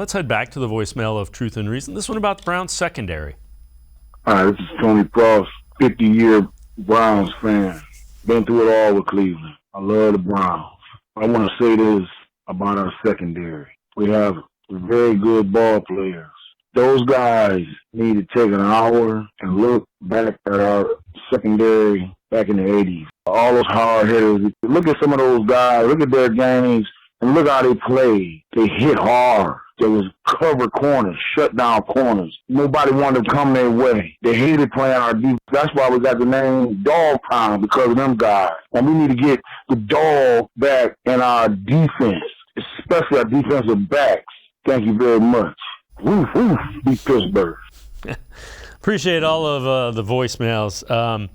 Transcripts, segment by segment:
Let's head back to the voicemail of Truth and Reason. This one about the Browns secondary. Hi, this is Tony Cross, 50-year Browns fan. Been through it all with Cleveland. I love the Browns. I want to say this about our secondary. We have very good ball players. Those guys need to take an hour and look back at our secondary back in the 80s. All those hard hitters. Look at some of those guys. Look at their games and look how they play. They hit hard. There was cover corners, shut down corners. Nobody wanted to come their way. They hated playing our defense. That's why we got the name Dog Pound, because of them guys. And we need to get the dog back in our defense, especially our defensive backs. Thank you very much. Woof, woof, beat Pittsburgh. Appreciate all of the voicemails.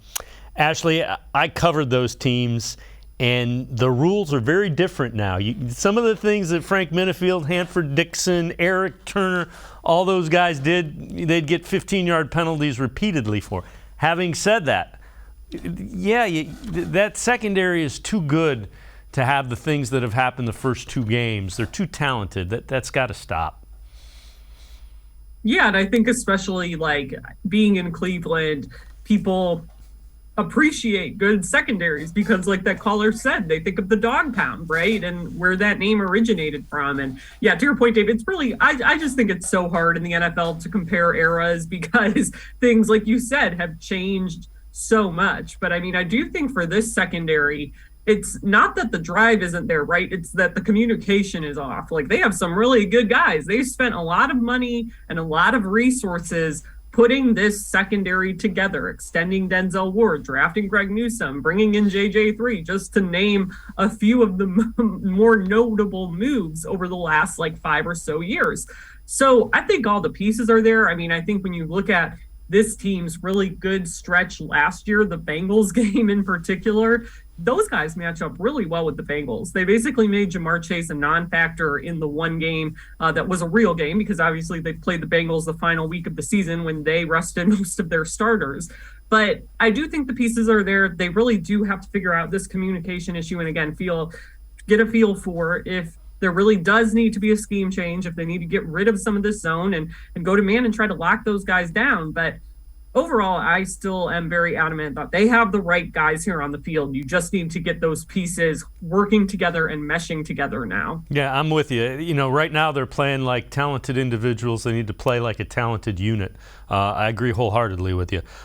Ashley, I covered those teams, and the rules are very different now. Some of the things that Frank Minifield, Hanford Dixon, Eric Turner, all those guys did, they'd get 15-yard penalties repeatedly for. Having said that, that secondary is too good to have the things that have happened the first two games. They're too talented. That's got to stop. Yeah, and I think especially like being in Cleveland, people appreciate good secondaries because, like that caller said, they think of the Dog Pound, right? And where that name originated from. And yeah, to your point, Dave, it's really, I just think it's so hard in the NFL to compare eras because things, like you said, have changed so much. But I mean, I do think for this secondary, it's not that the drive isn't there, right? It's that the communication is off. Like they have some really good guys. They've spent a lot of money and a lot of resources putting this secondary together, extending Denzel Ward, drafting Greg Newsome, bringing in JJ3, just to name a few of the more notable moves over the last like 5 or so years. So I think all the pieces are there. I mean, I think when you look at this team's really good stretch last year, the Bengals game in particular, those guys match up really well with the Bengals. They basically made Jamar Chase a non-factor in the one game that was a real game because obviously they played the Bengals the final week of the season when they rested most of their starters. But I do think the pieces are there. They really do have to figure out this communication issue and, again, get a feel for if there really does need to be a scheme change, if they need to get rid of some of this zone and go to man and try to lock those guys down. But overall, I still am very adamant that they have the right guys here on the field. You just need to get those pieces working together and meshing together now. Yeah, I'm with you. You know, right now they're playing like talented individuals. They need to play like a talented unit. I agree wholeheartedly with you.